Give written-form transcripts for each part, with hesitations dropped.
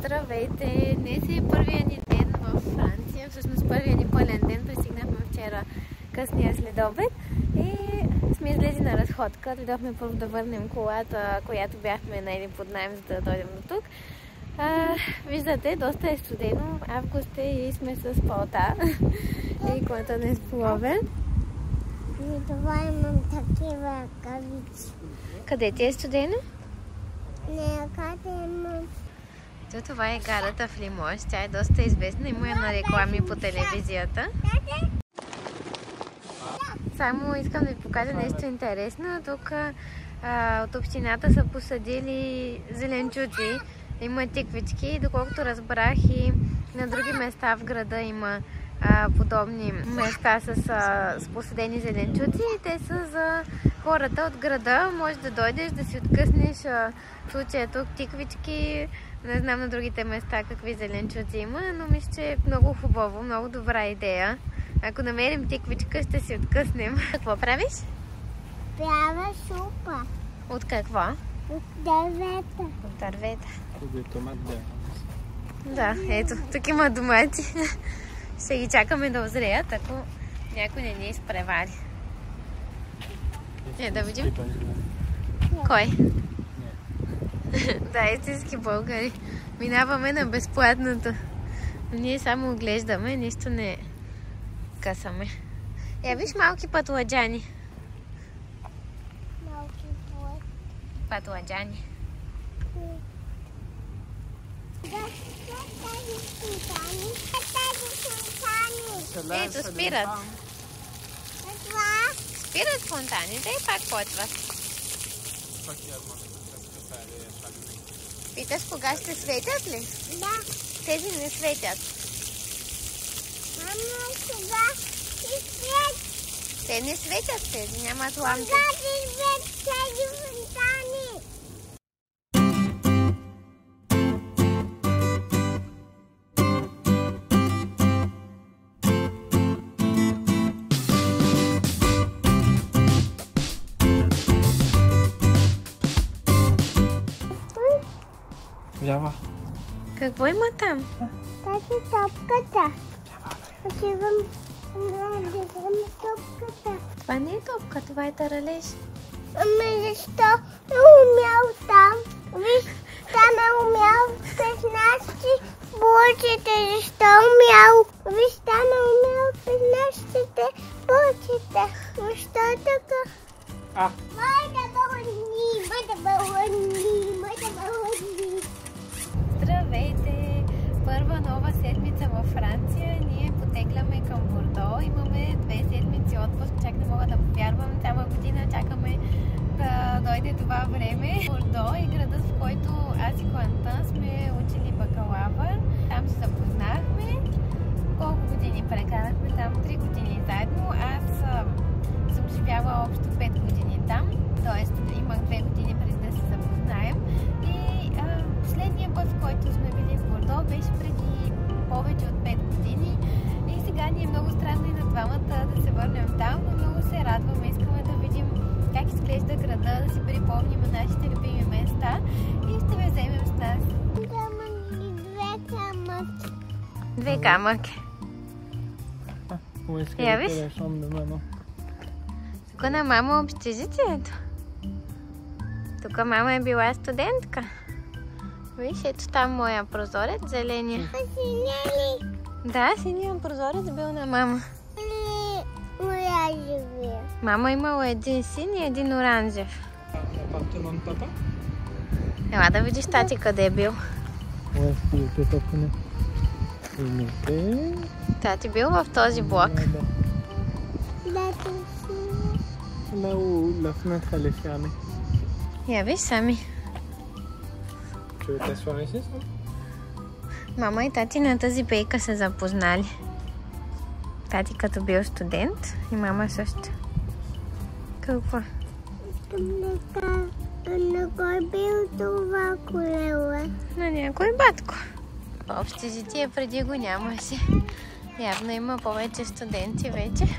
Здравейте! Днес е първия ни ден в Франция, всъщност първия ни пълен ден. Пристигнахме вчера късния следобед и сме излезли на разходка. Дойдохме първо да върнем колата, която бяхме наели под наем, за да дойдем до тук. Виждате, доста е студено. Август е и сме с палта и колата не е споловен. И това имам такива ръкавици. Къде ти е студено? Не, къде имам. Това е гарата в Лимож. Тя е доста известна. Има я на реклами по телевизията. Само искам да ви покажа нещо интересно. Тук от общината са посадили зеленчуци. Има тиквички. Доколкото разбрах, и на други места в града има подобни места с посадени зеленчуци. И те са за хората от града. Може да дойдеш, да си откъснеш в случая тук тиквички. Не знам на другите места какви зеленчуци има, но мисля, че е много хубаво, много добра идея. Ако намерим тиквичка, ще си откъснем. Какво правиш? Правя супа. От какво? От дървета. От дървета. Томат, да. Да, ето, тук има домати. Ще ги чакаме да озреят, ако някой не ни изпревари. Да видим. Кой? Да, истински българи. Минаваме на безплатното. Но ние само оглеждаме, нищо не късаме. Виж малки пътладжани. Малки пътладжани. Ето, спират. Спират фонтаните и пак почват. Питаш кога ще светят ли? Да. Тези не светят. Мама, кога ще светят? Те не светят, тези нямат лампи. Кога ще светят тези фонтани? Ява. Какво има там? Тази топката. Отивам да взема топката. Това не е топка, това е таралеж. Ами защо е умял там? Виж, там е умял 15 булчите. Защо е умял? Виж, там е умял 15-те булчите. Защо е така? Моята балони. Здравейте! Първа нова седмица във Франция. Ние потегляме към Бордо. Имаме 2 седмици отпуск. Чак не мога да повярвам. Цяла година чакаме да дойде това време. Бордо е градът, в който аз и Куантън сме учили бакалавър. Там се запознахме. Колко години прекарахме там? 3 години заедно. Аз съм живяла общо 5 години там. Тоест имах 2 години преди да се запознаем. И последния път, в който сме били в Бордо, беше преди повече от 5 години. И сега ни е много странно и на двамата да се върнем там, но много се радваме. Искаме да видим как изглежда града, да си припомним нашите любими места и ще ви вземем с нас. Имам 2 камъки. 2 камъки. Я виж? Тук на мама общежитието. Тук мама е била студентка. Виж, ето там моя прозорец, зеления. Синя ли? Да, синия прозорец бил на мама. Моя живия. Мама имала един син и един оранжев. Ела да видиш тати къде е бил. Тати бил в този блок. La fenêtre elle est fermée. Я виж сами. Tu veux t'asseoir ici, ça? Мама и тати на тази пейка се запознали. Тати като бил студент и мама също. Какво? На кой бил това колело? На някой батко. Общежитие преди го нямаше. Явно има повече студенти вече.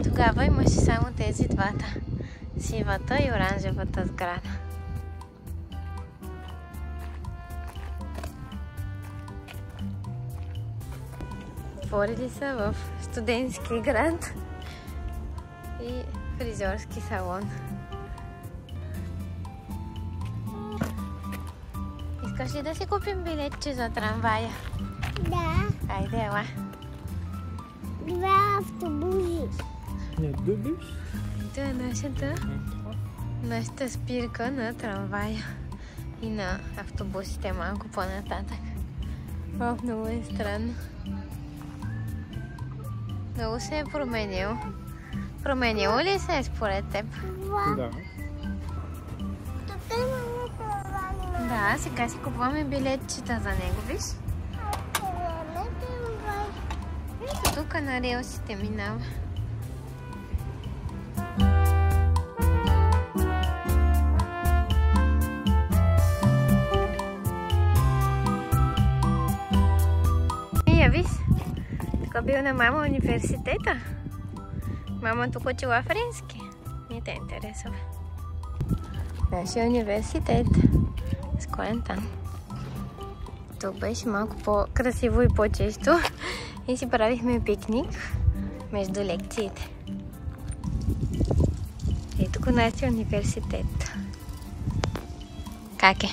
Тогава имаше само тези двата. Сивата и оранжевата сграда. Отворили са в студентски град и фризьорски салон. Искаш ли да си купим билетче за трамвая? Да. Айде, ела. 2 автобуси. Не дубиш? Това е нашата спирка на трамвая и на автобусите малко по-нататък. Много е странно. Много се е променил. Променило ли се според теб? Да. Тук имаме трамвай. Да, сега си купуваме билетчета за него, виж? Ето тук на релсите минава. Виж, тук бил на мама университета. Мама тук учила френски. Не те интересува. Нашия университет. Скорентан. Тук беше малко по-красиво и по-чисто. И си правихме пикник между лекциите. И тук нашия университет. Как е?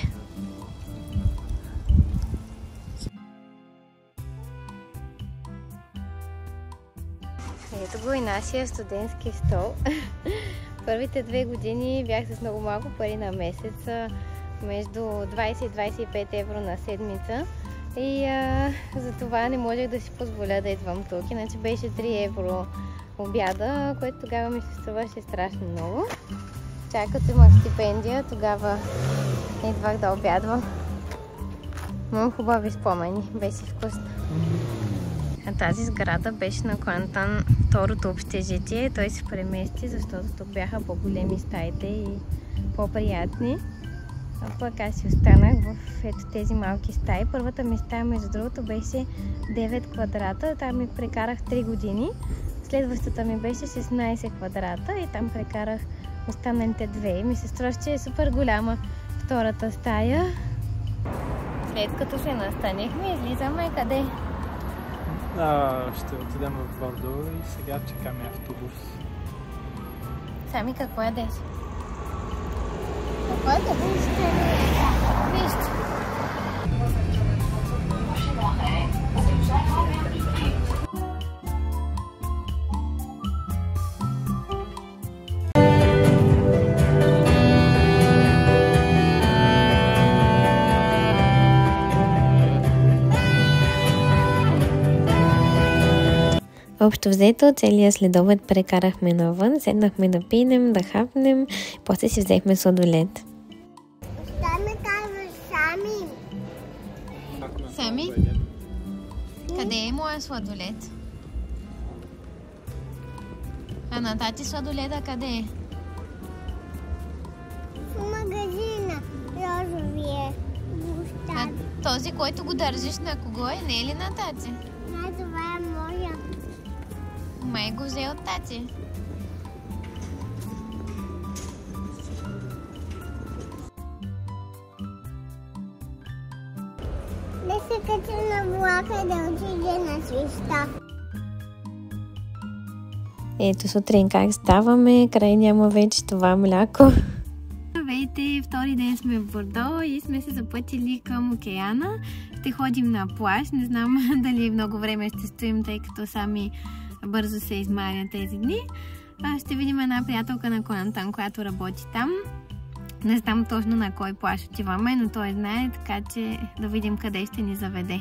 Ето го и нашия студентски стол. Първите 2 години бях с много малко пари на месец, между 20 и 25 евро на седмица. И за това не можех да си позволя да идвам тук, иначе беше 3 евро обяда, което тогава ми се струваше страшно много. Чак като имах стипендия, тогава идвах да обядвам. Много хубави спомени, беше вкусно. А тази сграда беше на Клантан второто общежитие. Той се премести, защото тук бяха по-големи стаите и по-приятни. А пък аз си останах в ето тези малки стаи. Първата ми стая, между другото, беше 9 квадрата. Там ми прекарах 3 години. Следващата ми беше 16 квадрата и там прекарах останалите 2. Ми се струва, че е супер голяма втората стая. След като се настанихме, излизаме къде? Ще отидем в Бордо и сега чекаме автобус. Сами какво ядеш? Какво е да вижте? Вижте. Общо взето, целият следобед прекарахме навън, седнахме да пинем, да хапнем, после си взехме сладолед. Ще ме казваш сами. Сами? Къде е моя сладолед? А на тати сладоледа къде е? В магазина. Розовия. А този, който го държиш, на кого е? Не е ли на тати? Не, това е моя. Май го взе от тати. Да се кача на влака и да отиде на свища. Ето сутрин как ставаме, край няма вече това мляко. Здравейте, втори ден сме в Бордо и сме се запътили към океана. Ще ходим на плаж, не знам дали много време ще стоим, тъй като сами бързо се измарят тези дни. Ще видим една приятелка на Клантан, която работи там. Не знам точно на кой плаж отиваме, но той знае, така че да видим къде ще ни заведе.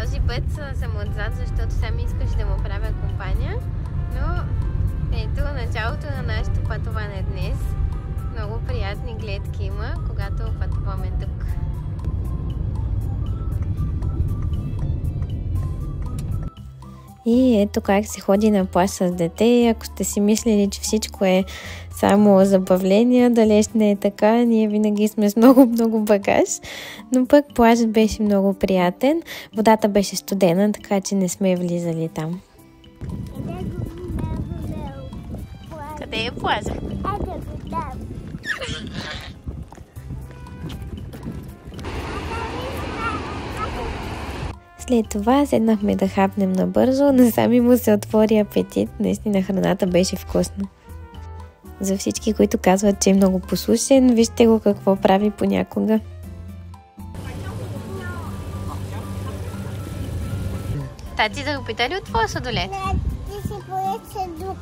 Този път съм отзад, защото сами искаш да му правя компания, но ето началото на нашето пътуване днес. Много приятни гледки има, когато пътуваме тук. И ето как се ходи на плаж с дете. Ако сте си мислили, че всичко е само забавление, далеч не е така. Ние винаги сме с много багаж. Но пък плажът беше много приятен. Водата беше студена, така че не сме влизали там. Къде е плажа? След това седнахме да хапнем набързо, насами му се отвори апетит. Наистина храната беше вкусна. За всички, които казват, че е много послушен, вижте го какво прави понякога. Тати, да го пита ли от твоя сладолед? Не, ти си поръча друг.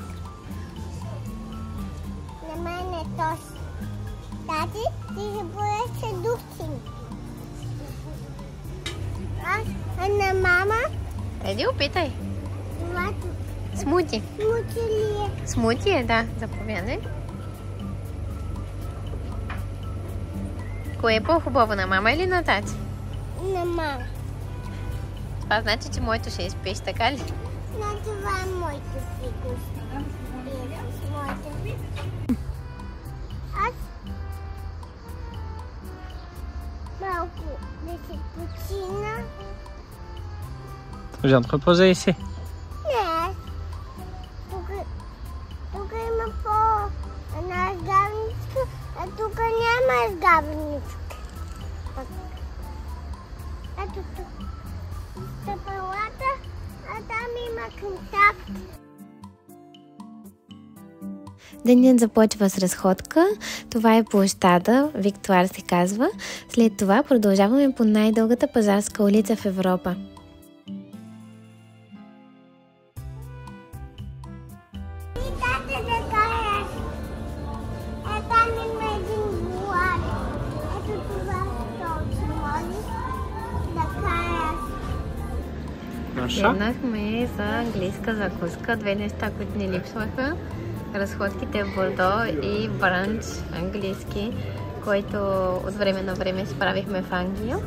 На мен е този. Тати, ти си поръча друг син. А на мама? Еди, опитай. Това тук. Смути. Смути ли е? Смути е, да. Заповядай. Кое е по-хубаво, на мама или на тати? На мама. Това значи, че моето ще изпиеш, така ли? На това е моето фикус. Аз малко да се почина. Je viens de reposer ici. Не. Тук има една сгавничка, а тук няма сгавничка. Ето тук. Стъпалата, а там има контакт. Денят започва с разходка. Това е площада, Виктуар се казва. След това продължаваме по най-дългата пазарска улица в Европа. Питате да караш. Там има един булар. Ето това столче. Можеш да караш. Седнахме за английска закуска. Две неща, които ни липсваха. Разходките в Бордо и бранч английски, който от време на време справихме в Англия.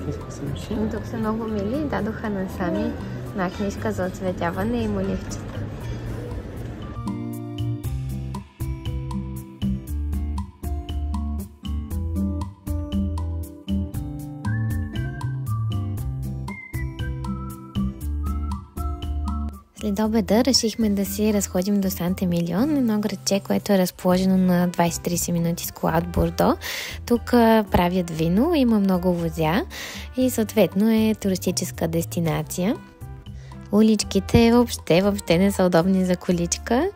Тук са много мили. Дадоха на Сами една книжка за оцветяване и моливчета. След обеда решихме да си разходим до Сант-Емилион, едно градче, което е разположено на 20-30 минути с кола от Бордо. Тук правят вино, има много лозя и съответно е туристическа дестинация. Уличките въобще не са удобни за количка,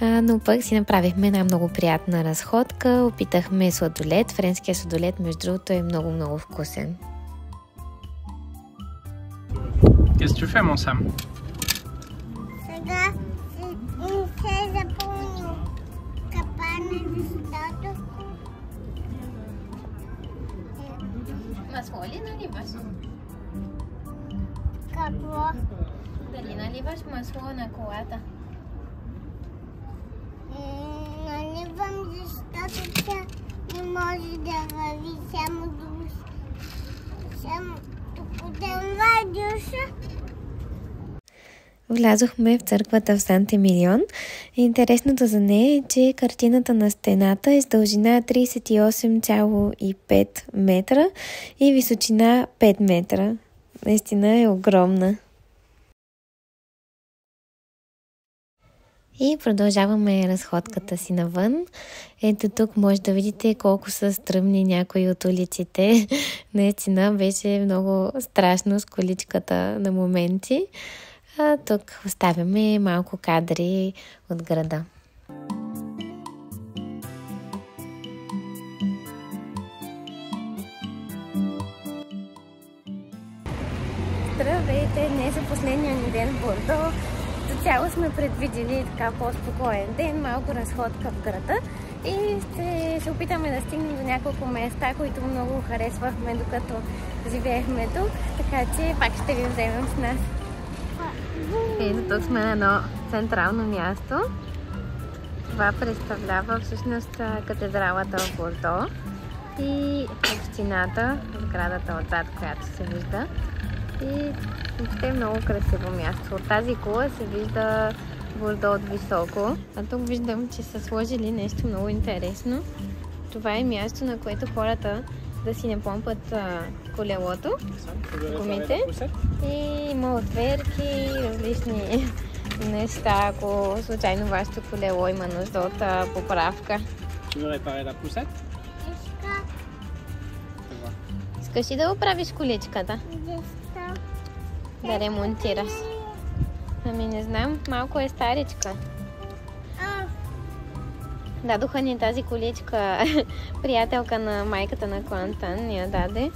но пък си направихме една много приятна разходка. Опитахме сладолед. Френския сладолед, между другото, е много вкусен. Qu'est-ce que tu fais, mon Sam? Сега се запълни капана, защото Масло ли наливаш? какво? Дали наливаш масло на колата? Наливам, защото тя не може да върви само душ. Само тук да душа. Влязохме в църквата в Сант-Емилион. Интересното за нея е, че картината на стената е с дължина 38,5 метра и височина 5 метра. Наистина е огромна. И продължаваме разходката си навън. Ето тук може да видите колко са стръмни някои от улиците. Наистина беше много страшно с количката на моменти. А тук оставяме малко кадри от града. Здравейте! Днес е последния ни ден в Бордо. За цяло сме предвидели така по-спокоен ден, малко разходка в града и ще се опитаме да стигнем до няколко места, които много харесвахме докато живеехме тук, така че пак ще ви вземем с нас. Ето тук сме на едно централно място. Това представлява всъщност катедралата в Бордо и общината, сградата отзад, която се вижда. И въобще е много красиво място. От тази кула се вижда Бордо от високо. А тук виждам, че са сложили нещо много интересно. Това е място, на което хората да си не помпат колелото, гумите. И има отверки, различни неща, ако случайно вашето колело има нужда от поправка. Искаш ли да оправиш количката? да ремонтираш? Ами не знам, малко е старичка. Дадоха ни тази количка, приятелка на майката на Клантан ни я даде.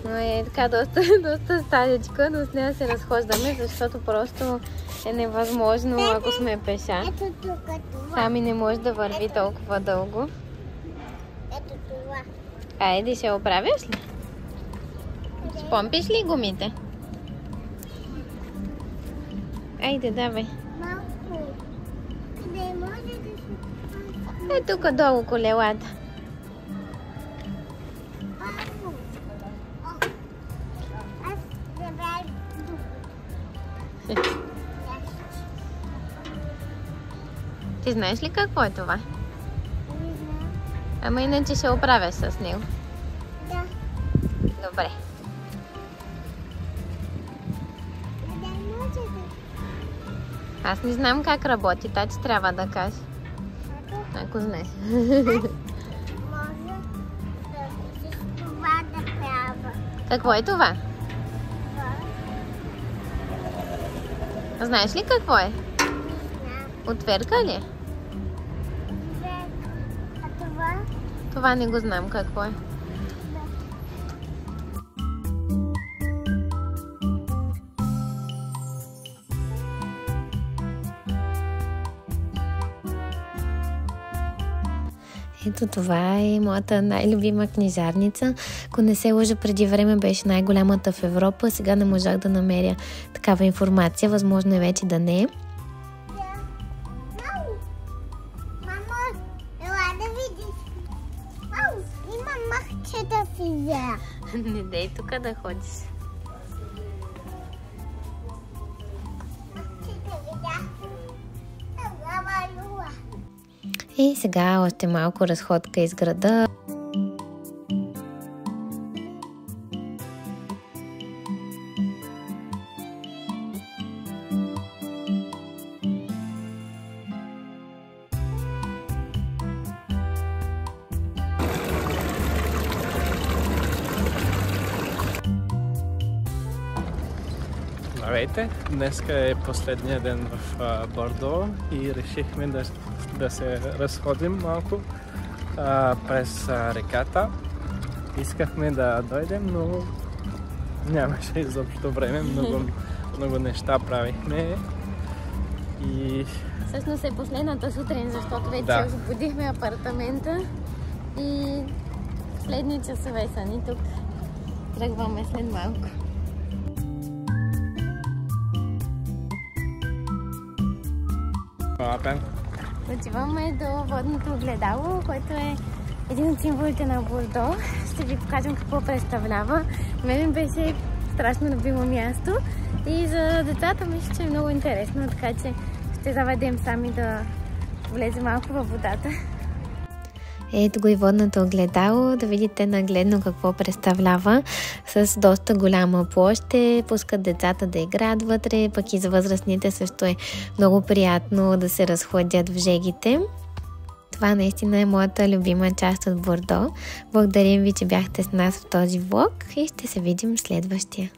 Но е така доста старичка, но с нея се разхождаме, защото просто е невъзможно, ако сме пеша. Ето тук, това. Сами не може да върви толкова дълго. Ето това. Айде, ще оправяш ли? Спомпиш ли гумите? Айде, давай. Малко. Не може да се... Е, тук долу колелата. Малко. Аз забравих друго. Ти знаеш ли какво е това? Не знам. Ама иначе ще оправяш с него. Да. Добре. Не може да... Аз не знам как работи, тати трябва да каже. Ако знаеш. Може с това да правя. Какво е това? Това. Знаеш ли какво е? Не знам. Отвертка ли? А това? Това не го знам какво е. Ето това е моята най-любима книжарница. Ако не се лъжа, преди време беше най-голямата в Европа. Сега не можах да намеря такава информация. Възможно е вече да не е. Мамо, ела да видиш. Ау, има махче да си взея. Не дей тук да ходиш. Махче да видя. Лава. И сега още малко разходка из града. Здравейте! Днеска е последния ден в Бордо и решихме да се разходим малко през реката. Искахме да дойдем, но нямаше изобщо време. Много неща правихме. И... Всъщност е последната сутрин, защото вече освободихме апартамента и последни часове са ни тук. Тръгваме след малко. Отиваме до водното огледало, което е един от символите на Бордо. Ще ви покажем какво представлява. Мен беше страшно любимо място и за децата мисля, че е много интересно, така че ще заведем сами да влезе малко във водата. Ето го и водното огледало, да видите нагледно какво представлява. С доста голяма площ пускат децата да играят вътре, пък и за възрастните също е много приятно да се разходят в жегите. Това наистина е моята любима част от Бордо. Благодарим ви, че бяхте с нас в този влог и ще се видим в следващия.